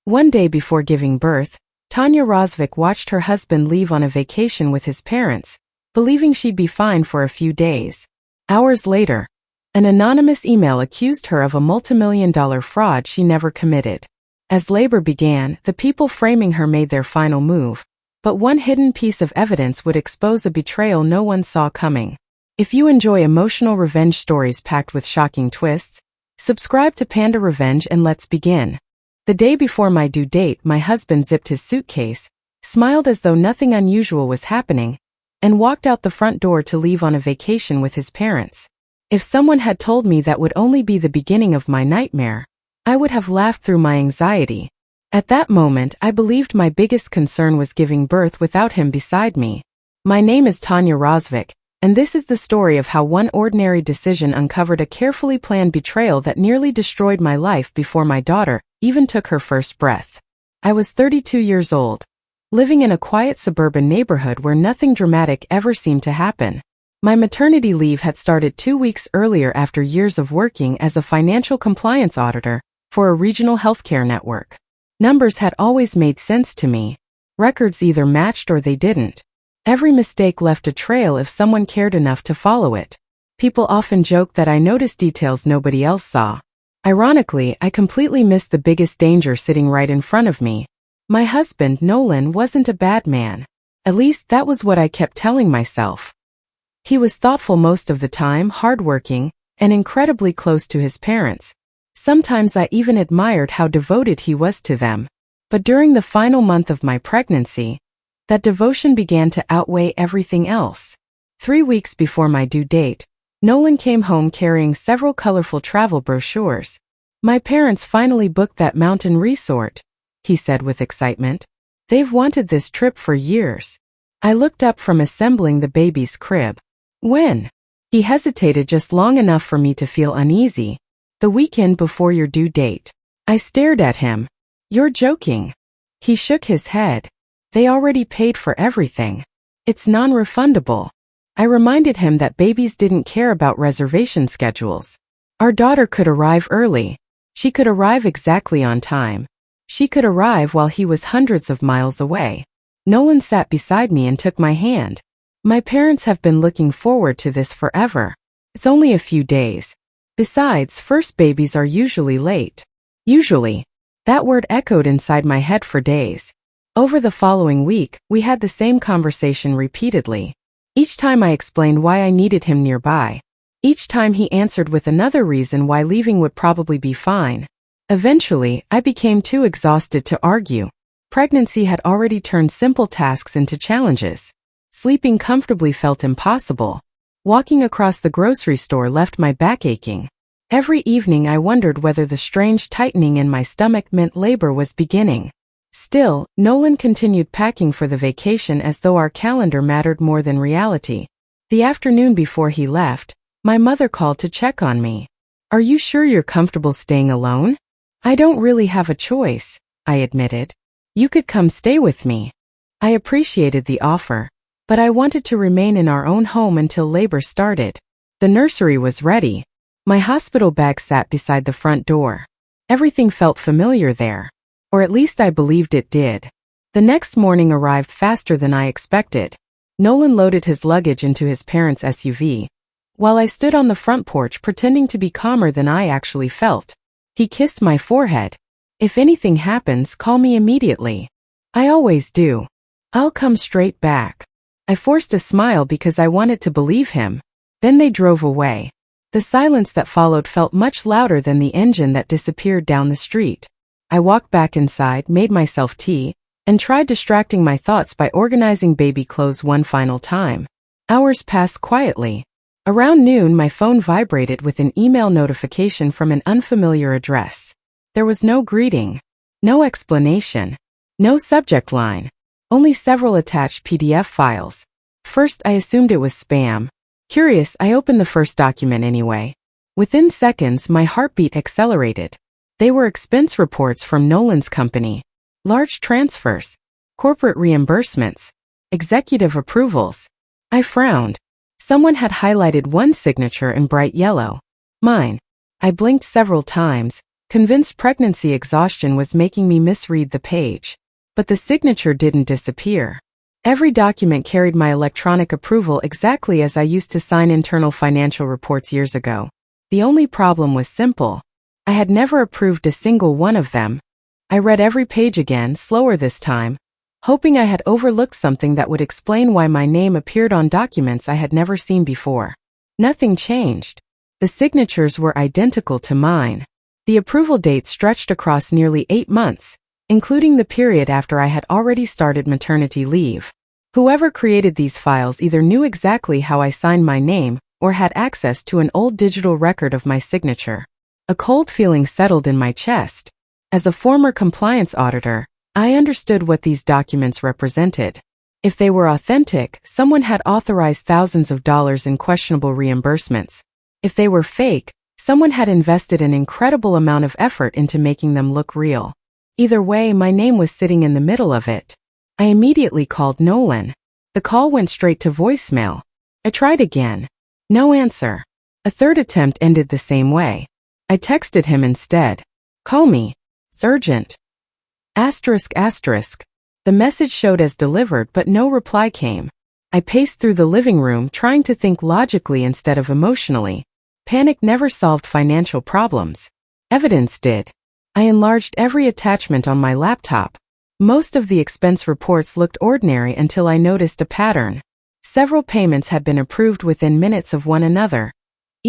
One day before giving birth, Tanya Rozvik watched her husband leave on a vacation with his parents, believing she'd be fine for a few days. Hours later, an anonymous email accused her of a multimillion-dollar fraud she never committed. As labor began, the people framing her made their final move, but one hidden piece of evidence would expose a betrayal no one saw coming. If you enjoy emotional revenge stories packed with shocking twists, subscribe to Panda Revenge and let's begin. The day before my due date, my husband zipped his suitcase, smiled as though nothing unusual was happening, and walked out the front door to leave on a vacation with his parents. If someone had told me that would only be the beginning of my nightmare, I would have laughed through my anxiety. At that moment, I believed my biggest concern was giving birth without him beside me. My name is Tanya Rozvik, and this is the story of how one ordinary decision uncovered a carefully planned betrayal that nearly destroyed my life before my daughter even took her first breath. I was 32 years old, living in a quiet suburban neighborhood where nothing dramatic ever seemed to happen. My maternity leave had started 2 weeks earlier after years of working as a financial compliance auditor for a regional healthcare network. Numbers had always made sense to me. Records either matched or they didn't. Every mistake left a trail if someone cared enough to follow it. People often joked that I noticed details nobody else saw. Ironically, I completely missed the biggest danger sitting right in front of me. My husband, Nolan, wasn't a bad man. At least that was what I kept telling myself. He was thoughtful most of the time, hardworking, and incredibly close to his parents. Sometimes I even admired how devoted he was to them. But during the final month of my pregnancy, that devotion began to outweigh everything else. 3 weeks before my due date, Nolan came home carrying several colorful travel brochures. "My parents finally booked that mountain resort," he said with excitement. "They've wanted this trip for years." I looked up from assembling the baby's crib. "When?" He hesitated just long enough for me to feel uneasy. "The weekend before your due date." I stared at him. "You're joking." He shook his head. "They already paid for everything. It's non-refundable." I reminded him that babies didn't care about reservation schedules. Our daughter could arrive early. She could arrive exactly on time. She could arrive while he was hundreds of miles away. Nolan sat beside me and took my hand. "My parents have been looking forward to this forever. It's only a few days. Besides, first babies are usually late." Usually. That word echoed inside my head for days. Over the following week, we had the same conversation repeatedly. Each time I explained why I needed him nearby. Each time he answered with another reason why leaving would probably be fine. Eventually, I became too exhausted to argue. Pregnancy had already turned simple tasks into challenges. Sleeping comfortably felt impossible. Walking across the grocery store left my back aching. Every evening I wondered whether the strange tightening in my stomach meant labor was beginning. Still, Nolan continued packing for the vacation as though our calendar mattered more than reality. The afternoon before he left, my mother called to check on me. "Are you sure you're comfortable staying alone?" "I don't really have a choice," I admitted. "You could come stay with me." I appreciated the offer, but I wanted to remain in our own home until labor started. The nursery was ready. My hospital bag sat beside the front door. Everything felt familiar there. Or at least I believed it did. The next morning arrived faster than I expected. Nolan loaded his luggage into his parents' SUV, while I stood on the front porch pretending to be calmer than I actually felt. He kissed my forehead. "If anything happens, call me immediately." "I always do. I'll come straight back." I forced a smile because I wanted to believe him. Then they drove away. The silence that followed felt much louder than the engine that disappeared down the street. I walked back inside, made myself tea, and tried distracting my thoughts by organizing baby clothes one final time. Hours passed quietly. Around noon, my phone vibrated with an email notification from an unfamiliar address. There was no greeting, no explanation, no subject line, only several attached PDF files. First, I assumed it was spam. Curious, I opened the first document anyway. Within seconds, my heartbeat accelerated. They were expense reports from Nolan's company. Large transfers, corporate reimbursements, executive approvals. I frowned. Someone had highlighted one signature in bright yellow. Mine. I blinked several times, convinced pregnancy exhaustion was making me misread the page. But the signature didn't disappear. Every document carried my electronic approval exactly as I used to sign internal financial reports years ago. The only problem was simple. I had never approved a single one of them. I read every page again, slower this time, hoping I had overlooked something that would explain why my name appeared on documents I had never seen before. Nothing changed. The signatures were identical to mine. The approval date stretched across nearly 8 months, including the period after I had already started maternity leave. Whoever created these files either knew exactly how I signed my name or had access to an old digital record of my signature. A cold feeling settled in my chest. As a former compliance auditor, I understood what these documents represented. If they were authentic, someone had authorized thousands of dollars in questionable reimbursements. If they were fake, someone had invested an incredible amount of effort into making them look real. Either way, my name was sitting in the middle of it. I immediately called Nolan. The call went straight to voicemail. I tried again. No answer. A third attempt ended the same way. I texted him instead. "Call me. It's urgent." ***. The message showed as delivered, but no reply came. I paced through the living room trying to think logically instead of emotionally. Panic never solved financial problems. Evidence did. I enlarged every attachment on my laptop. Most of the expense reports looked ordinary until I noticed a pattern. Several payments had been approved within minutes of one another,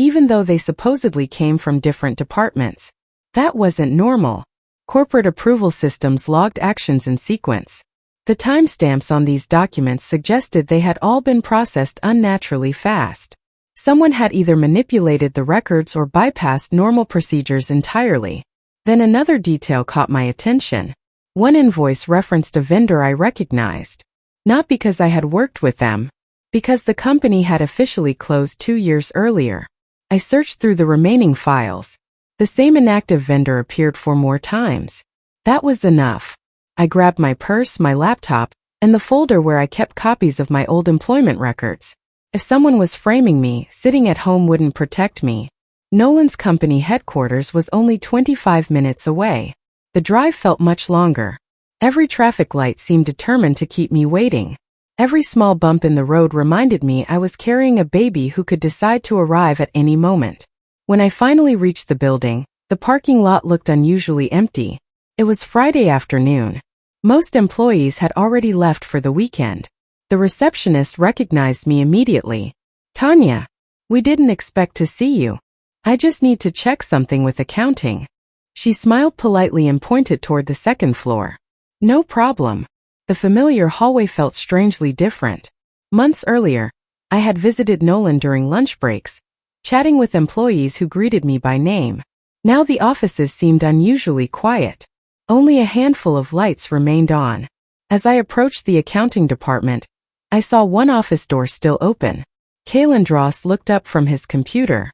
even though they supposedly came from different departments. That wasn't normal. Corporate approval systems logged actions in sequence. The timestamps on these documents suggested they had all been processed unnaturally fast. Someone had either manipulated the records or bypassed normal procedures entirely. Then another detail caught my attention. One invoice referenced a vendor I recognized. Not because I had worked with them, because the company had officially closed 2 years earlier. I searched through the remaining files. The same inactive vendor appeared 4 more times. That was enough. I grabbed my purse, my laptop, and the folder where I kept copies of my old employment records. If someone was framing me, sitting at home wouldn't protect me. Nolan's company headquarters was only 25 minutes away. The drive felt much longer. Every traffic light seemed determined to keep me waiting. Every small bump in the road reminded me I was carrying a baby who could decide to arrive at any moment. When I finally reached the building, the parking lot looked unusually empty. It was Friday afternoon. Most employees had already left for the weekend. The receptionist recognized me immediately. "Tanya, we didn't expect to see you. I just need to check something with accounting." She smiled politely and pointed toward the second floor. "No problem." The familiar hallway felt strangely different. Months earlier, I had visited Nolan during lunch breaks, chatting with employees who greeted me by name. Now the offices seemed unusually quiet. Only a handful of lights remained on. As I approached the accounting department, I saw one office door still open. Kalendros looked up from his computer.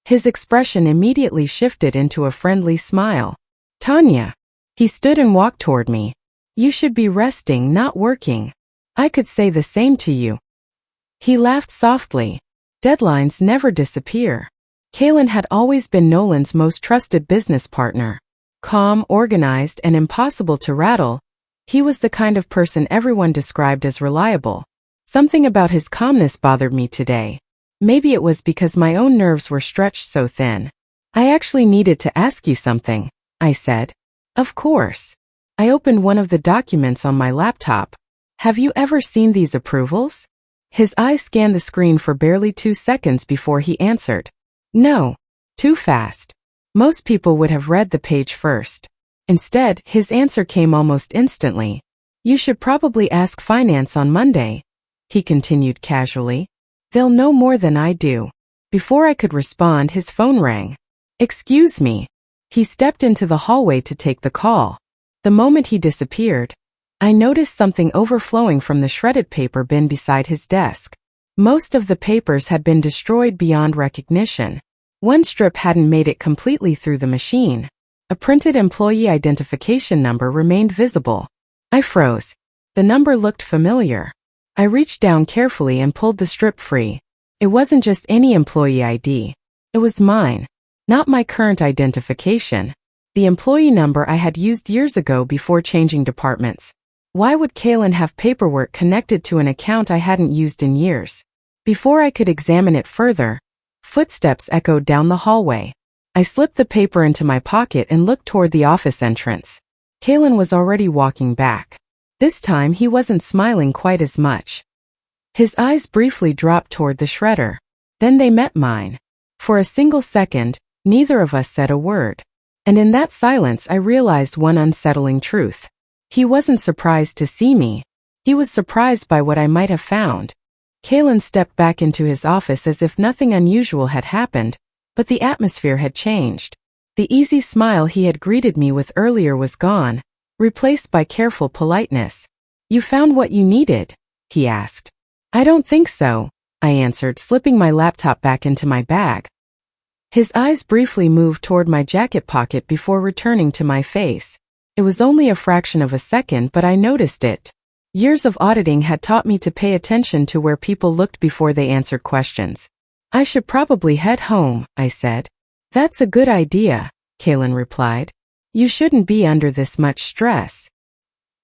His expression immediately shifted into a friendly smile. "Tanya." He stood and walked toward me. "You should be resting, not working. I could say the same to you." He laughed softly. Deadlines never disappear. Kalen had always been Nolan's most trusted business partner. Calm, organized, and impossible to rattle, he was the kind of person everyone described as reliable. Something about his calmness bothered me today. Maybe it was because my own nerves were stretched so thin. "I actually needed to ask you something," I said. "Of course." I opened one of the documents on my laptop. "Have you ever seen these approvals?" His eyes scanned the screen for barely 2 seconds before he answered. "No." Too fast. Most people would have read the page first. Instead, his answer came almost instantly. "You should probably ask finance on Monday," he continued casually. "They'll know more than I do." Before I could respond, his phone rang. "Excuse me." He stepped into the hallway to take the call. The moment he disappeared, I noticed something overflowing from the shredded paper bin beside his desk. Most of the papers had been destroyed beyond recognition. One strip hadn't made it completely through the machine. A printed employee identification number remained visible. I froze. The number looked familiar. I reached down carefully and pulled the strip free. It wasn't just any employee ID. It was mine. Not my current identification, The employee number I had used years ago before changing departments. Why would Kaylin have paperwork connected to an account I hadn't used in years? Before I could examine it further, footsteps echoed down the hallway. I slipped the paper into my pocket and looked toward the office entrance. Kaylin was already walking back. This time he wasn't smiling quite as much. His eyes briefly dropped toward the shredder. Then they met mine. For a single second, neither of us said a word. And in that silence I realized one unsettling truth. He wasn't surprised to see me. He was surprised by what I might have found. Kaylin stepped back into his office as if nothing unusual had happened, but the atmosphere had changed. The easy smile he had greeted me with earlier was gone, replaced by careful politeness. "You found what you needed?" he asked. "I don't think so," I answered, slipping my laptop back into my bag. His eyes briefly moved toward my jacket pocket before returning to my face. It was only a fraction of a second, but I noticed it. Years of auditing had taught me to pay attention to where people looked before they answered questions. "I should probably head home," I said. "That's a good idea," Kaylin replied. "You shouldn't be under this much stress."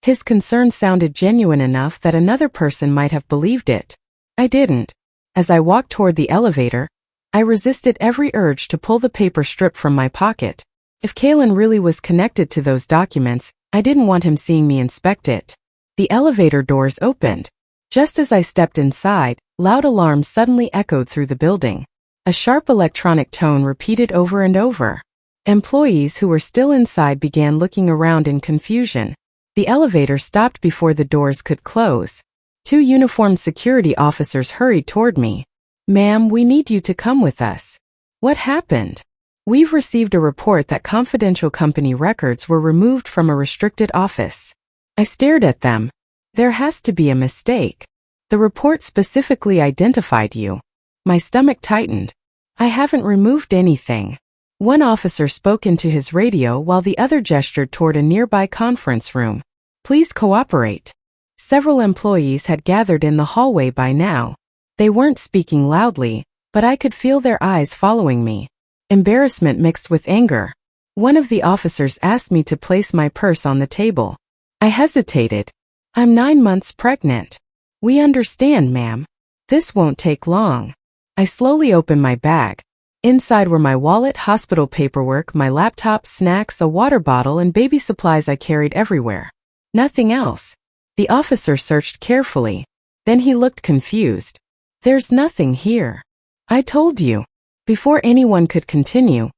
His concern sounded genuine enough that another person might have believed it. I didn't. As I walked toward the elevator, I resisted every urge to pull the paper strip from my pocket. If Kaylin really was connected to those documents, I didn't want him seeing me inspect it. The elevator doors opened. Just as I stepped inside, loud alarms suddenly echoed through the building. A sharp electronic tone repeated over and over. Employees who were still inside began looking around in confusion. The elevator stopped before the doors could close. Two uniformed security officers hurried toward me. "Ma'am, we need you to come with us." "What happened?" "We've received a report that confidential company records were removed from a restricted office." I stared at them. "There has to be a mistake. The report specifically identified you." My stomach tightened. "I haven't removed anything." One officer spoke into his radio while the other gestured toward a nearby conference room. "Please cooperate." Several employees had gathered in the hallway by now. They weren't speaking loudly, but I could feel their eyes following me. Embarrassment mixed with anger. One of the officers asked me to place my purse on the table. I hesitated. "I'm 9 months pregnant." "We understand, ma'am. This won't take long." I slowly opened my bag. Inside were my wallet, hospital paperwork, my laptop, snacks, a water bottle, and baby supplies I carried everywhere. Nothing else. The officer searched carefully. Then he looked confused. "There's nothing here." "I told you." Before anyone could continue,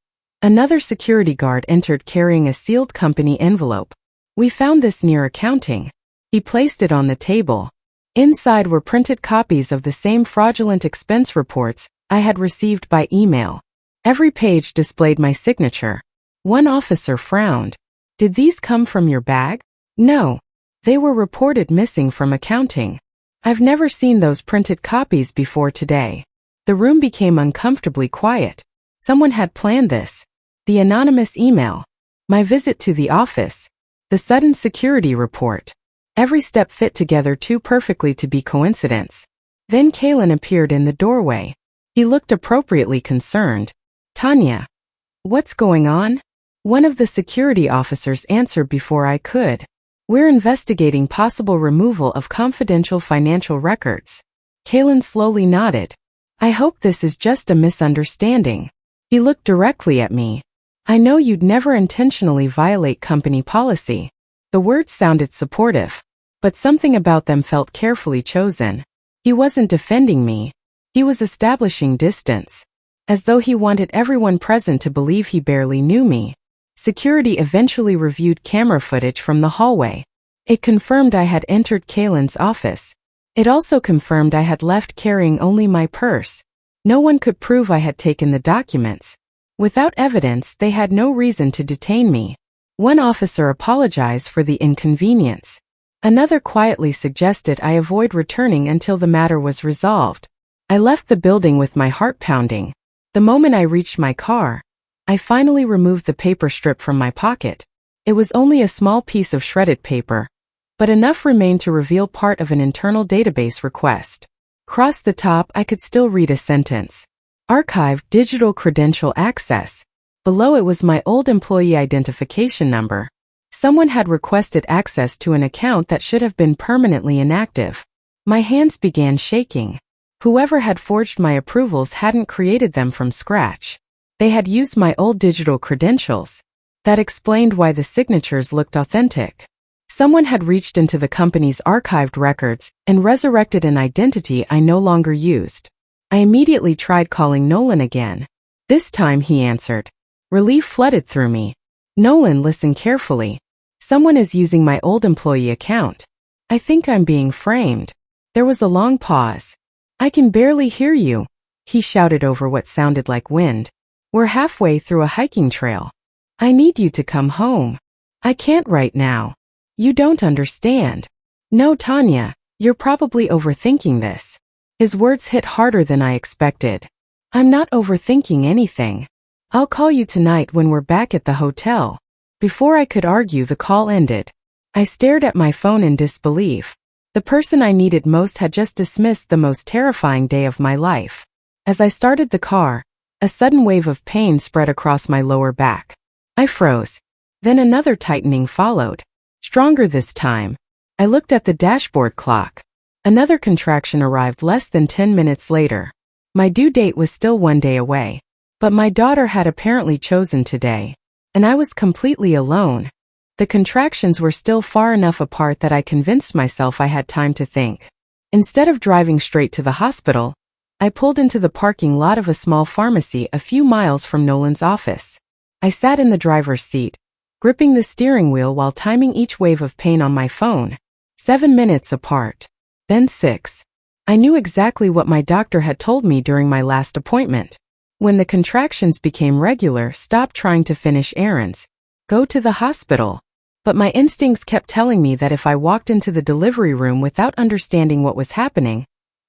another security guard entered carrying a sealed company envelope. "We found this near accounting." He placed it on the table. Inside were printed copies of the same fraudulent expense reports I had received by email. Every page displayed my signature. One officer frowned. "Did these come from your bag?" "No. They were reported missing from accounting." I've never seen those printed copies before today. The room became uncomfortably quiet. Someone had planned this. The anonymous email. My visit to the office. The sudden security report. Every step fit together too perfectly to be coincidence. Then Kaylin appeared in the doorway. He looked appropriately concerned. "Tanya, what's going on?" One of the security officers answered before I could. "We're investigating possible removal of confidential financial records." Kaylin slowly nodded. "I hope this is just a misunderstanding." He looked directly at me. "I know you'd never intentionally violate company policy." The words sounded supportive, but something about them felt carefully chosen. He wasn't defending me. He was establishing distance, as though he wanted everyone present to believe he barely knew me. Security eventually reviewed camera footage from the hallway. It confirmed I had entered Kaylin's office. It also confirmed I had left carrying only my purse. No one could prove I had taken the documents. Without evidence, they had no reason to detain me. One officer apologized for the inconvenience. Another quietly suggested I avoid returning until the matter was resolved. I left the building with my heart pounding. The moment I reached my car, I finally removed the paper strip from my pocket. It was only a small piece of shredded paper, but enough remained to reveal part of an internal database request. Across the top, I could still read a sentence. "Archived digital credential access. Below it was my old employee identification number. Someone had requested access to an account that should have been permanently inactive. My hands began shaking. Whoever had forged my approvals hadn't created them from scratch. They had used my old digital credentials. That explained why the signatures looked authentic. Someone had reached into the company's archived records and resurrected an identity I no longer used. I immediately tried calling Nolan again. This time he answered. Relief flooded through me. Nolan, listen carefully. Someone is using my old employee account. I think I'm being framed. There was a long pause. I can barely hear you, he shouted over what sounded like wind. We're halfway through a hiking trail. I need you to come home. I can't right now. You don't understand. No, Tanya, you're probably overthinking this. His words hit harder than I expected. I'm not overthinking anything. I'll call you tonight when we're back at the hotel. Before I could argue, the call ended. I stared at my phone in disbelief. The person I needed most had just dismissed the most terrifying day of my life. As I started the car, a sudden wave of pain spread across my lower back. I froze. Then another tightening followed. Stronger this time. I looked at the dashboard clock. Another contraction arrived less than 10 minutes later. My due date was still 1 day away. But my daughter had apparently chosen today. And I was completely alone. The contractions were still far enough apart that I convinced myself I had time to think. Instead of driving straight to the hospital, I pulled into the parking lot of a small pharmacy a few miles from Nolan's office. I sat in the driver's seat, gripping the steering wheel while timing each wave of pain on my phone. 7 minutes apart. Then 6. I knew exactly what my doctor had told me during my last appointment. When the contractions became regular, stop trying to finish errands. Go to the hospital. But my instincts kept telling me that if I walked into the delivery room without understanding what was happening,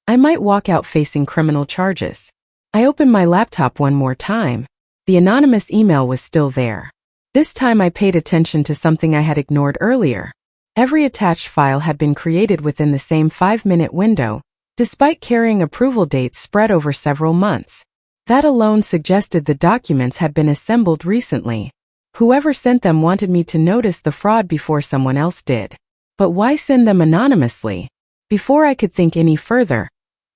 I might walk out facing criminal charges. I opened my laptop one more time. The anonymous email was still there. This time I paid attention to something I had ignored earlier. Every attached file had been created within the same 5-minute window, despite carrying approval dates spread over several months. That alone suggested the documents had been assembled recently. Whoever sent them wanted me to notice the fraud before someone else did. But why send them anonymously? Before I could think any further,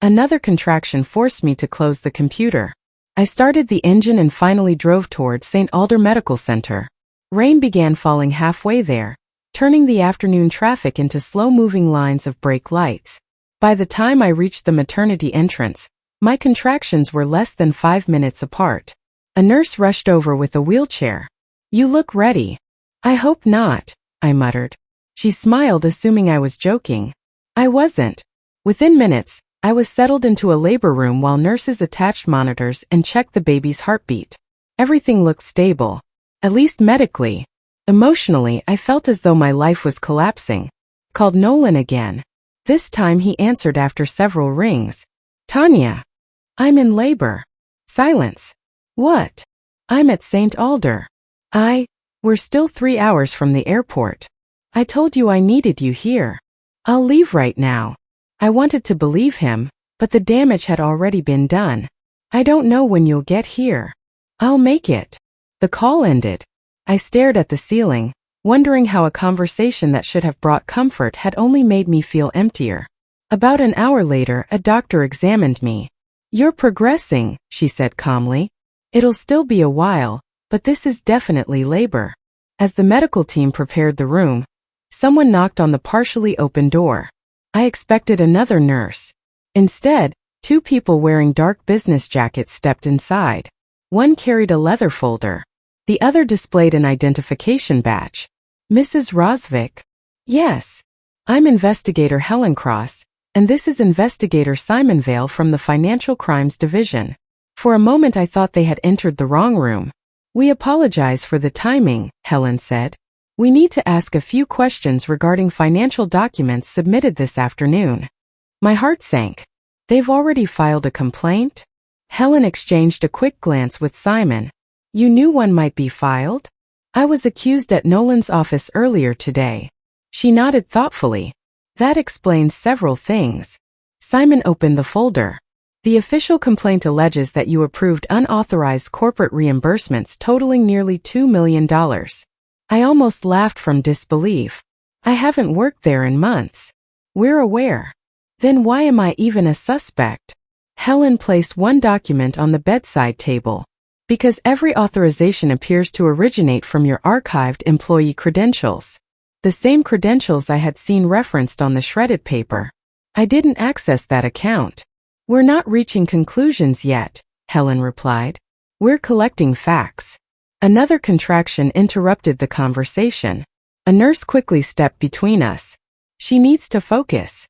another contraction forced me to close the computer. I started the engine and finally drove toward St. Alder Medical Center. Rain began falling halfway there, turning the afternoon traffic into slow-moving lines of brake lights. By the time I reached the maternity entrance, my contractions were less than 5 minutes apart. A nurse rushed over with a wheelchair. You look ready. I hope not, I muttered. She smiled, assuming I was joking. I wasn't. Within minutes, I was settled into a labor room while nurses attached monitors and checked the baby's heartbeat. Everything looked stable, at least medically. Emotionally, I felt as though my life was collapsing. Called Nolan again. This time he answered after several rings. Tanya. I'm in labor. Silence. What? I'm at St. Alder. We're still 3 hours from the airport. I told you I needed you here. I'll leave right now. I wanted to believe him, but the damage had already been done. I don't know when you'll get here. I'll make it. The call ended. I stared at the ceiling, wondering how a conversation that should have brought comfort had only made me feel emptier. About an hour later, a doctor examined me. You're progressing, she said calmly. It'll still be a while, but this is definitely labor. As the medical team prepared the room, someone knocked on the partially open door. I expected another nurse. Instead, 2 people wearing dark business jackets stepped inside. One carried a leather folder. The other displayed an identification badge. Mrs. Rosvik? Yes. I'm Investigator Helen Cross, and this is Investigator Simon Vale from the Financial Crimes Division. For a moment I thought they had entered the wrong room. We apologize for the timing, Helen said. We need to ask a few questions regarding financial documents submitted this afternoon. My heart sank. They've already filed a complaint? Helen exchanged a quick glance with Simon. You knew one might be filed? I was accused at Nolan's office earlier today. She nodded thoughtfully. That explains several things. Simon opened the folder. The official complaint alleges that you approved unauthorized corporate reimbursements totaling nearly $2 million. I almost laughed from disbelief. I haven't worked there in months. We're aware. Then why am I even a suspect? Helen placed one document on the bedside table. Because every authorization appears to originate from your archived employee credentials. The same credentials I had seen referenced on the shredded paper. I didn't access that account. We're not reaching conclusions yet, Helen replied. We're collecting facts. Another contraction interrupted the conversation. A nurse quickly stepped between us. She needs to focus.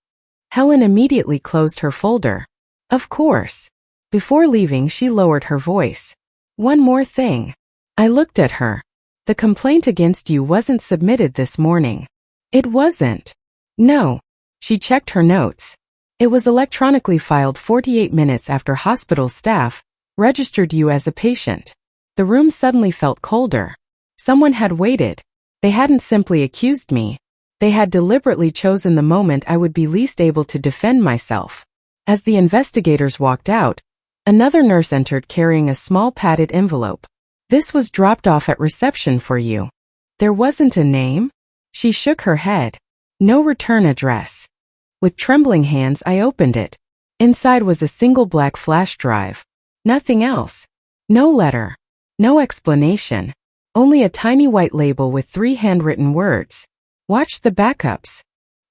Helen immediately closed her folder. Of course. Before leaving, she lowered her voice. One more thing. I looked at her. The complaint against you wasn't submitted this morning. It wasn't. No. She checked her notes. It was electronically filed 48 minutes after hospital staff registered you as a patient. The room suddenly felt colder. Someone had waited. They hadn't simply accused me. They had deliberately chosen the moment I would be least able to defend myself. As the investigators walked out, another nurse entered carrying a small padded envelope. This was dropped off at reception for you. There wasn't a name? She shook her head. No return address. With trembling hands, I opened it. Inside was a single black flash drive. Nothing else. No letter. No explanation. Only a tiny white label with 3 handwritten words. Watch the backups.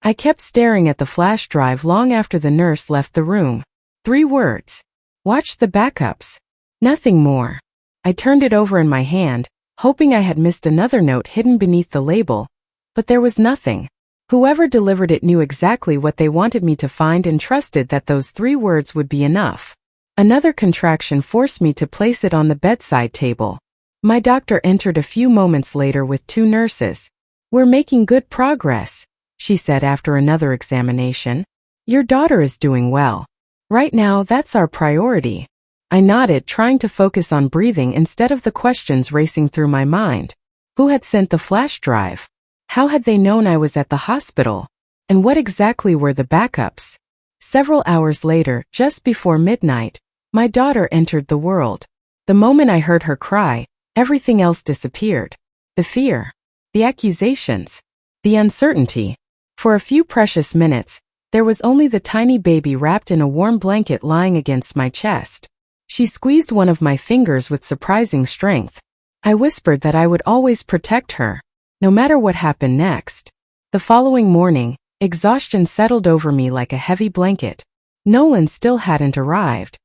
I kept staring at the flash drive long after the nurse left the room. 3 words. Watch the backups. Nothing more. I turned it over in my hand, hoping I had missed another note hidden beneath the label, but there was nothing. Whoever delivered it knew exactly what they wanted me to find and trusted that those 3 words would be enough. Another contraction forced me to place it on the bedside table. My doctor entered a few moments later with 2 nurses. We're making good progress, she said after another examination. Your daughter is doing well. Right now, that's our priority. I nodded, trying to focus on breathing instead of the questions racing through my mind. Who had sent the flash drive? How had they known I was at the hospital? And what exactly were the backups? Several hours later, just before midnight, my daughter entered the world. The moment I heard her cry, everything else disappeared. The fear, the accusations, the uncertainty. For a few precious minutes, there was only the tiny baby wrapped in a warm blanket lying against my chest. She squeezed one of my fingers with surprising strength. I whispered that I would always protect her, no matter what happened next. The following morning, exhaustion settled over me like a heavy blanket. Nolan still hadn't arrived.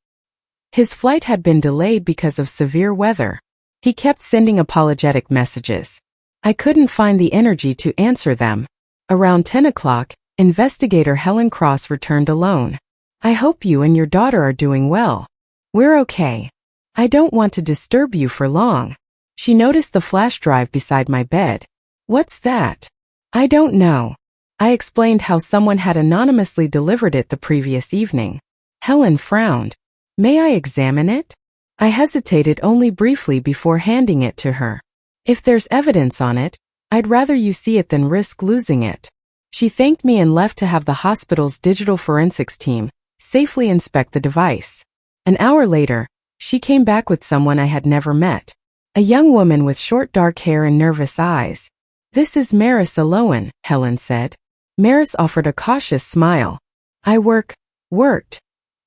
His flight had been delayed because of severe weather. He kept sending apologetic messages. I couldn't find the energy to answer them. Around 10 o'clock, investigator Helen Cross returned alone. I hope you and your daughter are doing well. We're okay. I don't want to disturb you for long. She noticed the flash drive beside my bed. What's that? I don't know. I explained how someone had anonymously delivered it the previous evening. Helen frowned. May I examine it? I hesitated only briefly before handing it to her. If there's evidence on it, I'd rather you see it than risk losing it. She thanked me and left to have the hospital's digital forensics team safely inspect the device. An hour later, she came back with someone I had never met. A young woman with short dark hair and nervous eyes. This is Maris Aloan, Helen said. Maris offered a cautious smile. I worked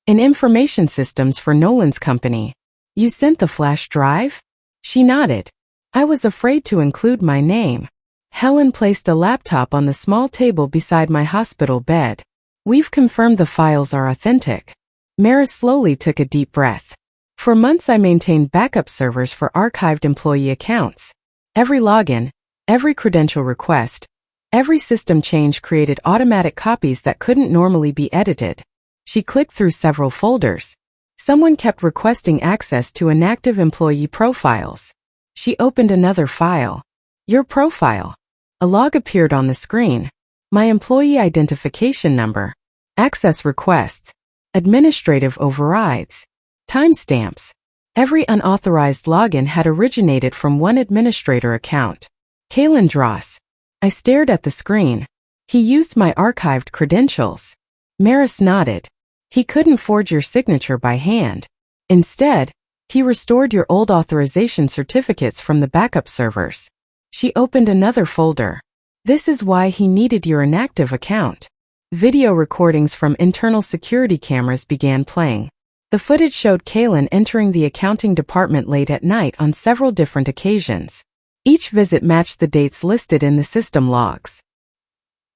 in information systems for Nolan's company. You sent the flash drive? She nodded. I was afraid to include my name. Helen placed a laptop on the small table beside my hospital bed. We've confirmed the files are authentic. Maris slowly took a deep breath. For months I maintained backup servers for archived employee accounts. Every login, every credential request, every system change created automatic copies that couldn't normally be edited. She clicked through several folders. Someone kept requesting access to inactive employee profiles. She opened another file. Your profile. A log appeared on the screen. My employee identification number. Access requests. Administrative overrides. Timestamps. Every unauthorized login had originated from one administrator account. Kalen Dross. I stared at the screen. He used my archived credentials. Maris nodded. He couldn't forge your signature by hand. Instead, he restored your old authorization certificates from the backup servers. She opened another folder. This is why he needed your inactive account. Video recordings from internal security cameras began playing. The footage showed Kaylin entering the accounting department late at night on several different occasions. Each visit matched the dates listed in the system logs.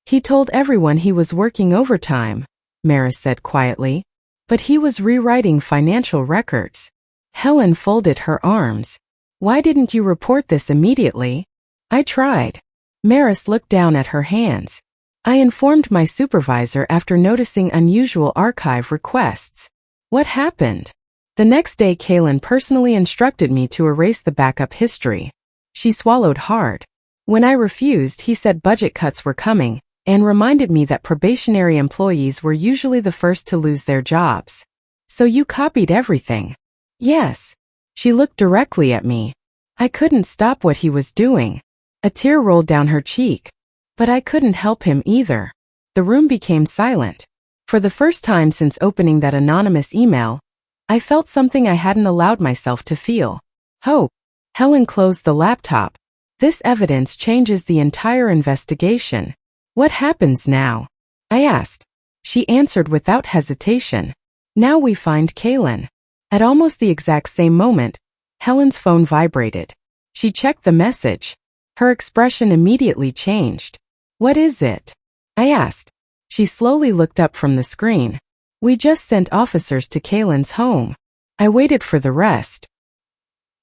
He told everyone he was working overtime, Maris said quietly, but he was rewriting financial records. Helen folded her arms. Why didn't you report this immediately? I tried. Maris looked down at her hands. I informed my supervisor after noticing unusual archive requests. What happened? The next day Kaylin personally instructed me to erase the backup history. She swallowed hard. When I refused, he said budget cuts were coming, and reminded me that probationary employees were usually the first to lose their jobs. So you copied everything? Yes. She looked directly at me. I couldn't stop what he was doing. A tear rolled down her cheek. But I couldn't help him either. The room became silent. For the first time since opening that anonymous email, I felt something I hadn't allowed myself to feel. Hope. Helen closed the laptop. This evidence changes the entire investigation. What happens now? I asked. She answered without hesitation. Now we find Kaylin. At almost the exact same moment, Helen's phone vibrated. She checked the message. Her expression immediately changed. What is it? I asked. She slowly looked up from the screen. We just sent officers to Kaylin's home. I waited for the rest.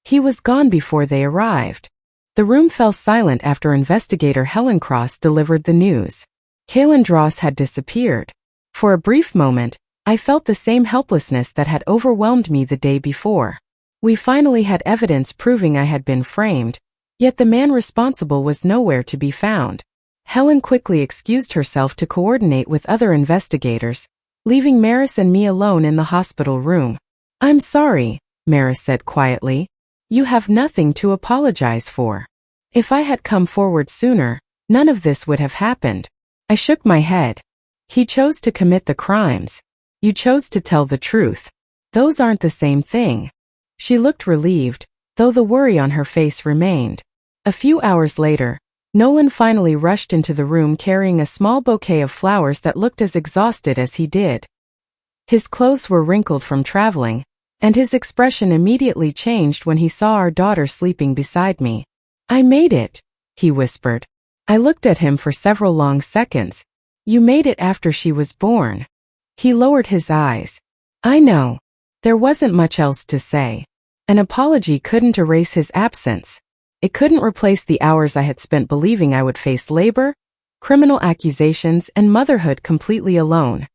He was gone before they arrived. The room fell silent after investigator Helen Cross delivered the news. Kaylin Dross had disappeared. For a brief moment, I felt the same helplessness that had overwhelmed me the day before. We finally had evidence proving I had been framed, yet the man responsible was nowhere to be found. Helen quickly excused herself to coordinate with other investigators, leaving Maris and me alone in the hospital room. I'm sorry, Maris said quietly. You have nothing to apologize for. If I had come forward sooner, none of this would have happened. I shook my head. He chose to commit the crimes. You chose to tell the truth. Those aren't the same thing. She looked relieved, though the worry on her face remained. A few hours later, Nolan finally rushed into the room carrying a small bouquet of flowers that looked as exhausted as he did. His clothes were wrinkled from traveling, and his expression immediately changed when he saw our daughter sleeping beside me. I made it, he whispered. I looked at him for several long seconds. You made it after she was born. He lowered his eyes. I know. There wasn't much else to say. An apology couldn't erase his absence. It couldn't replace the hours I had spent believing I would face labor, criminal accusations, and motherhood completely alone.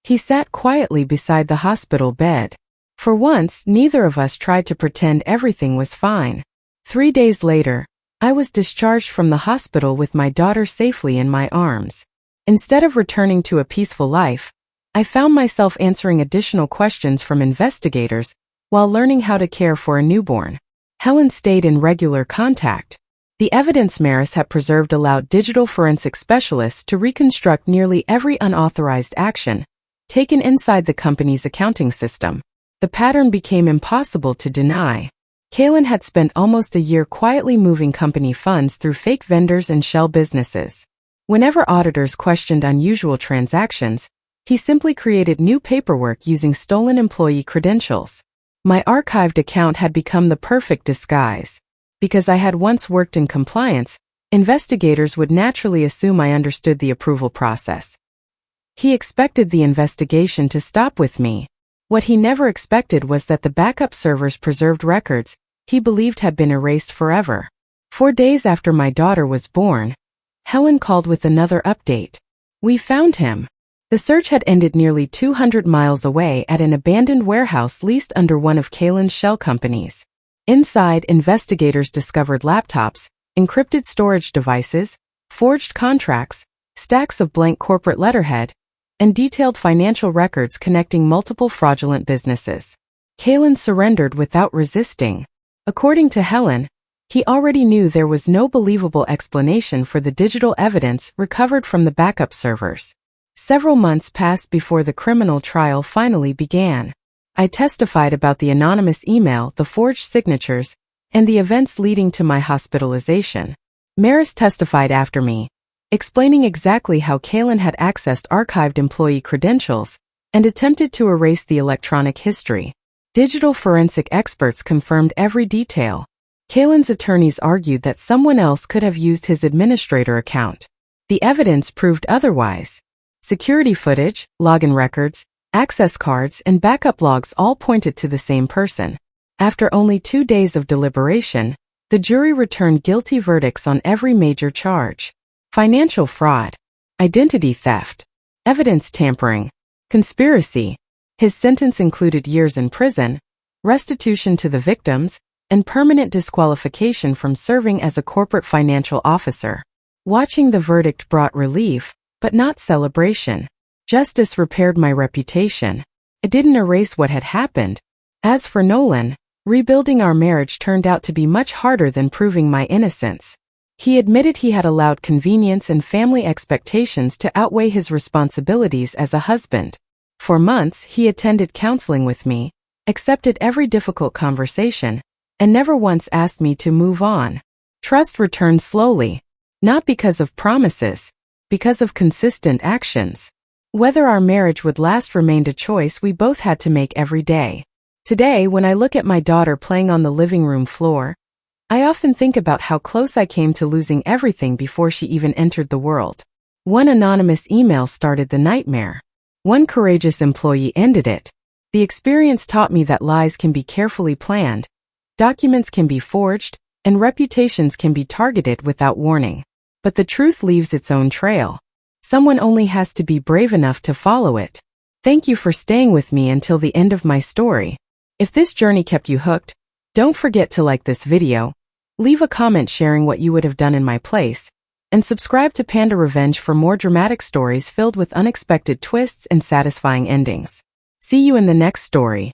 He sat quietly beside the hospital bed. For once, neither of us tried to pretend everything was fine. 3 days later, I was discharged from the hospital with my daughter safely in my arms. Instead of returning to a peaceful life, I found myself answering additional questions from investigators while learning how to care for a newborn. Helen stayed in regular contact. The evidence Maris had preserved allowed digital forensic specialists to reconstruct nearly every unauthorized action taken inside the company's accounting system. The pattern became impossible to deny. Kaylin had spent almost a year quietly moving company funds through fake vendors and shell businesses. Whenever auditors questioned unusual transactions, he simply created new paperwork using stolen employee credentials. My archived account had become the perfect disguise. Because I had once worked in compliance, investigators would naturally assume I understood the approval process. He expected the investigation to stop with me. What he never expected was that the backup servers preserved records he believed had been erased forever. 4 days after my daughter was born, Helen called with another update. We found him. The search had ended nearly 200 miles away at an abandoned warehouse leased under one of Kaylin's shell companies. Inside, investigators discovered laptops, encrypted storage devices, forged contracts, stacks of blank corporate letterhead, and detailed financial records connecting multiple fraudulent businesses. Kaylin surrendered without resisting. According to Helen, he already knew there was no believable explanation for the digital evidence recovered from the backup servers. Several months passed before the criminal trial finally began. I testified about the anonymous email, the forged signatures, and the events leading to my hospitalization. Maris testified after me, explaining exactly how Kaylin had accessed archived employee credentials and attempted to erase the electronic history. Digital forensic experts confirmed every detail. Kaylin's attorneys argued that someone else could have used his administrator account. The evidence proved otherwise. Security footage, login records, access cards, and backup logs all pointed to the same person. After only 2 days of deliberation, the jury returned guilty verdicts on every major charge: financial fraud, identity theft, evidence tampering, conspiracy. His sentence included years in prison, restitution to the victims, and permanent disqualification from serving as a corporate financial officer. Watching the verdict brought relief, but not celebration. Justice repaired my reputation. It didn't erase what had happened. As for Nolan, rebuilding our marriage turned out to be much harder than proving my innocence. He admitted he had allowed convenience and family expectations to outweigh his responsibilities as a husband. For months, he attended counseling with me, accepted every difficult conversation, and never once asked me to move on. Trust returned slowly, not because of promises, because of consistent actions. Whether our marriage would last remained a choice we both had to make every day. Today, when I look at my daughter playing on the living room floor, I often think about how close I came to losing everything before she even entered the world. One anonymous email started the nightmare. One courageous employee ended it. The experience taught me that lies can be carefully planned, documents can be forged, and reputations can be targeted without warning. But the truth leaves its own trail. Someone only has to be brave enough to follow it. Thank you for staying with me until the end of my story. If this journey kept you hooked, don't forget to like this video, leave a comment sharing what you would have done in my place, and subscribe to Panda Revenge for more dramatic stories filled with unexpected twists and satisfying endings. See you in the next story.